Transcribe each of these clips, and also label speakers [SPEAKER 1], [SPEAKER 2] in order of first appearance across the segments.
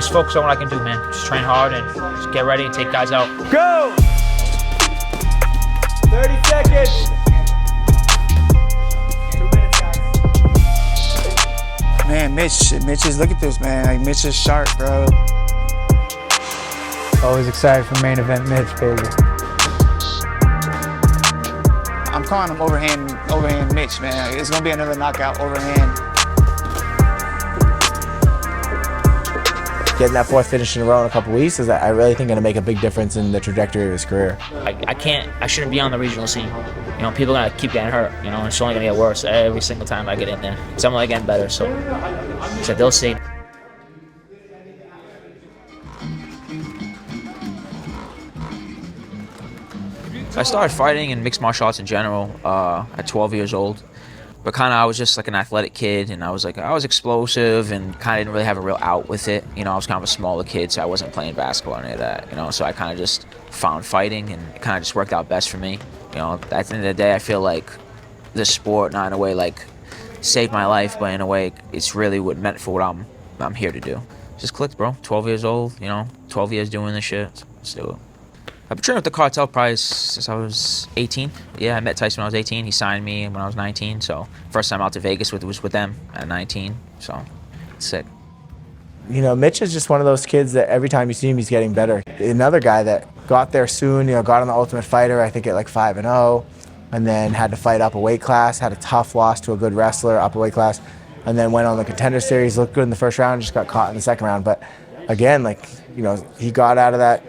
[SPEAKER 1] just focus on what I can do, man. Just train hard and just get ready and take guys out.
[SPEAKER 2] Go! 30 seconds. 2 minutes, guys.
[SPEAKER 3] Man, Mitch is, look at this, man. Like, Mitch is sharp, bro.
[SPEAKER 4] Always excited for main event Mitch, baby.
[SPEAKER 3] I'm calling him overhand Mitch, man. It's gonna be another knockout overhand.
[SPEAKER 5] Getting that 4th finish in a row in a couple weeks is, I really think, going to make a big difference in the trajectory of his career.
[SPEAKER 1] I shouldn't be on the regional scene. You know, people are gonna keep getting hurt. You know, and it's only gonna get worse every single time I get in there. Because I'm only getting better, so they'll see. I started fighting in mixed martial arts in general at 12 years old. But kind of I was just like an athletic kid, and I was explosive and kind of didn't really have a real out with it. You know, I was kind of a smaller kid, so I wasn't playing basketball or any of that. You know, so I kind of just found fighting, and it kind of just worked out best for me. You know, at the end of the day, I feel like this sport, not in a way like saved my life, but in a way it's really what meant for what I'm here to do. Just clicked, bro. 12 years old, you know, 12 years doing this shit. So let's do it. I've been training with the Cartel probably since I was 18. Yeah, I met Tyson when I was 18. He signed me when I was 19. So first time out to Vegas was with them at 19. So it's sick.
[SPEAKER 5] You know, Mitch is just one of those kids that every time you see him, he's getting better. Another guy that got there soon, you know, got on the Ultimate Fighter, I think at like 5-0, and then had to fight up a weight class, had a tough loss to a good wrestler, up a weight class, and then went on the Contender Series, looked good in the first round, just got caught in the second round. But again, like, you know, he got out of the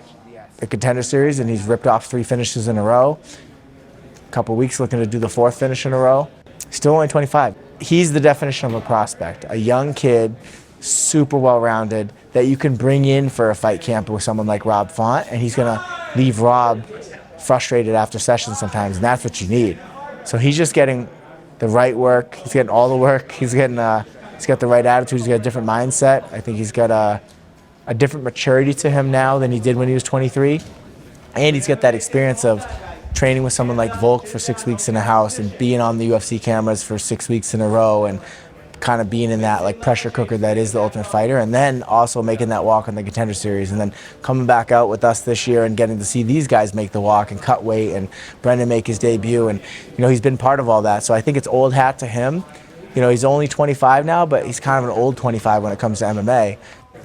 [SPEAKER 5] Contender Series, and he's ripped off 3 finishes in a row. A couple weeks looking to do the 4th finish in a row. Still only 25. He's the definition of a prospect. A young kid, super well-rounded, that you can bring in for a fight camp with someone like Rob Font, and he's gonna leave Rob frustrated after sessions sometimes, and that's what you need. So he's just getting the right work. He's getting all the work. He's got the right attitude. He's got a different mindset. I think he's got a different maturity to him now than he did when he was 23. And he's got that experience of training with someone like Volk for 6 weeks in a house and being on the UFC cameras for 6 weeks in a row and kind of being in that like pressure cooker that is the Ultimate Fighter, and then also making that walk on the Contender Series, and then coming back out with us this year and getting to see these guys make the walk and cut weight, and Brendan make his debut, and you know, he's been part of all that. So I think it's old hat to him. You know, he's only 25 now, but he's kind of an old 25 when it comes to MMA.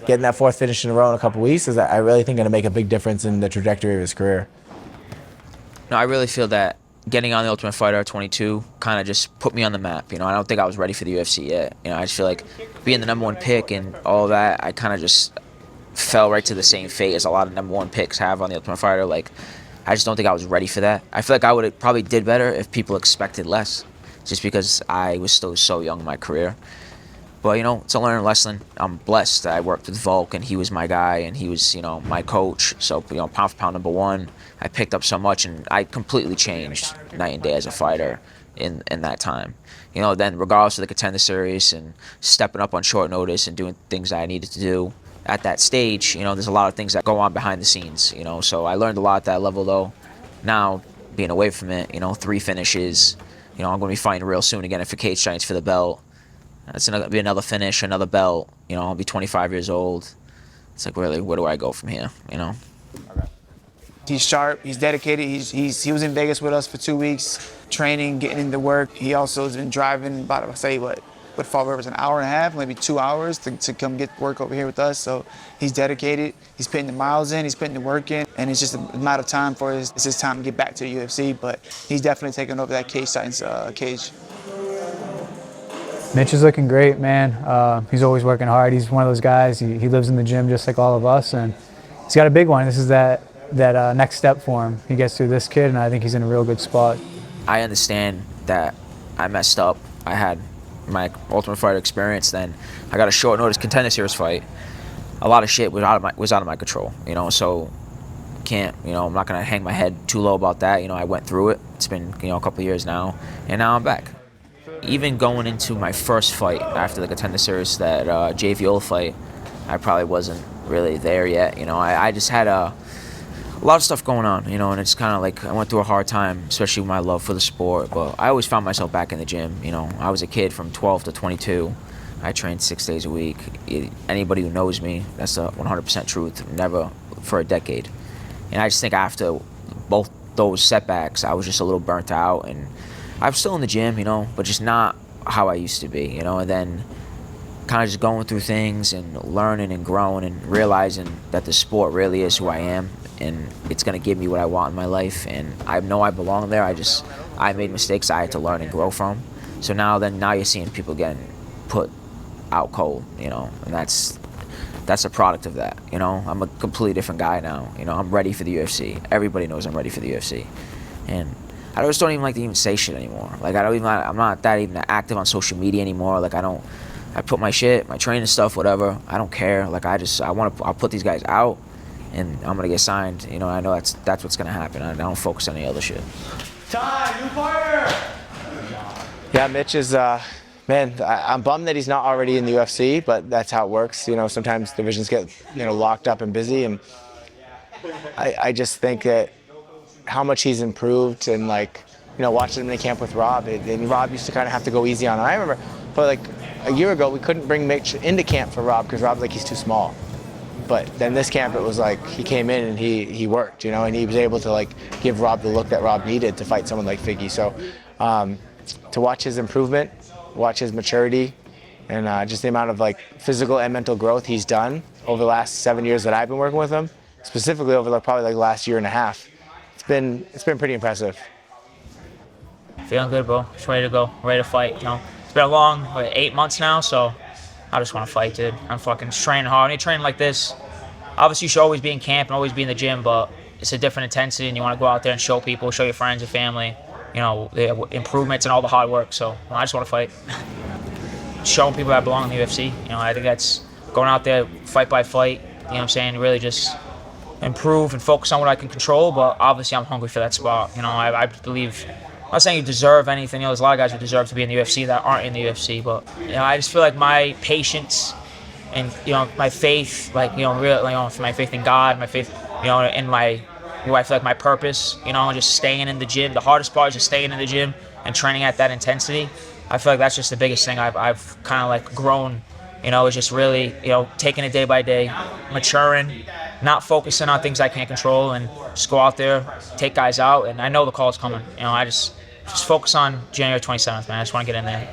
[SPEAKER 5] Getting that 4th finish in a row in a couple weeks is, I really think, going to make a big difference in the trajectory of his career.
[SPEAKER 1] No, I really feel that getting on the Ultimate Fighter at 22 kind of just put me on the map. You know, I don't think I was ready for the UFC yet. You know, I just feel like being the #1 pick and all that, I kind of just fell right to the same fate as a lot of #1 picks have on the Ultimate Fighter. Like, I just don't think I was ready for that. I feel like I would have probably did better if people expected less, just because I was still so young in my career. But, you know, it's a learning lesson. I'm blessed that I worked with Volk, and he was my guy, and he was, you know, my coach. So, you know, pound for pound #1, I picked up so much, and I completely changed night and day as a fighter in that time. You know, then regardless of the Contender Series and stepping up on short notice and doing things that I needed to do at that stage, you know, there's a lot of things that go on behind the scenes, you know. So I learned a lot at that level, though. Now, being away from it, you know, 3 finishes. You know, I'm going to be fighting real soon again for Cage Giants for the belt. It's going to be another finish, another belt. You know, I'll be 25 years old. It's like, really, where do I go from here, you know?
[SPEAKER 3] He's sharp, he's dedicated. He was in Vegas with us for 2 weeks, training, getting into work. He also has been driving about, say, what Fall River's an hour and a half, maybe 2 hours to come get work over here with us. So he's dedicated. He's putting the miles in, he's putting the work in, and it's just a matter of time for it's his time to get back to the UFC. But he's definitely taking over that Cage Titans cage.
[SPEAKER 4] Mitch is looking great, man. He's always working hard. He's one of those guys. He lives in the gym just like all of us, and he's got a big one. This is that next step for him. He gets through this kid, and I think he's in a real good spot.
[SPEAKER 1] I understand that I messed up. I had my Ultimate Fighter experience, then I got a short notice Contender Series fight. A lot of shit was out of my control, you know. So I'm not gonna hang my head too low about that. You know, I went through it. It's been, you know, a couple of years now, and now I'm back. Even going into my first fight after the Contender Series, that Jay Viola fight, I probably wasn't really there yet. You know, I just had a lot of stuff going on, you know, and it's kind of like I went through a hard time, especially with my love for the sport. But I always found myself back in the gym. You know, I was a kid from 12 to 22. I train 6 days a week. Anybody who knows me, that's the 100% truth. Never for a decade. And I just think after both those setbacks, I was just a little burnt out, and I'm still in the gym, but just not how I used to be, and then kind of just going through things and learning and growing and realizing that the sport really is who I am, and it's going to give me what I want in my life, and I know I belong there. I made mistakes I had to learn and grow from. So now you're seeing people getting put out cold, and that's a product of that. I'm a completely different guy now. I'm ready for the UFC. Everybody knows I'm ready for the UFC, and I just don't even like to even say shit anymore. Like I'm not that even active on social media anymore. Like I put my shit, my training stuff, whatever. I don't care. Like I'll put these guys out, and I'm gonna get signed. I know that's what's gonna happen. I don't focus on any other shit.
[SPEAKER 2] Time, new fighter!
[SPEAKER 5] Yeah, Mitch is, man, I'm bummed that he's not already in the UFC, but that's how it works. Sometimes divisions get, locked up and busy, and I just think that how much he's improved, and watching him in camp with Rob, and Rob used to kind of have to go easy on him. I remember, but a year ago, we couldn't bring Mitch into camp for Rob because Rob's he's too small. But then this camp, it was he came in and he worked, and he was able to give Rob the look that Rob needed to fight someone like Figgy. So to watch his improvement, watch his maturity, and just the amount of physical and mental growth he's done over the last 7 years that I've been working with him, specifically over probably the last year and a half, it's been pretty impressive.
[SPEAKER 6] Feeling good, bro. Just ready to go, ready to fight. It's been a long 8 months now, so I just want to fight, dude. I'm fucking training hard. When you train like this, obviously you should always be in camp and always be in the gym, but it's a different intensity, and you want to go out there and show people, show your friends, your family, the improvements and all the hard work. So I just want to fight. Showing people that I belong in the UFC. I think that's going out there fight by fight. Really just improve and focus on what I can control. But obviously I'm hungry for that spot. I believe. I'm not saying you deserve anything. There's a lot of guys who deserve to be in the UFC that aren't in the UFC. But I just feel like my patience and my faith, my faith in God, my faith, in my. I feel like my purpose, just staying in the gym. The hardest part is just staying in the gym and training at that intensity. I feel like that's just the biggest thing I've kind of grown, is just really, taking it day by day, maturing, not focusing on things I can't control, and just go out there, take guys out. And I know the call is coming. I just focus on January 27th, man. I just want to get in there.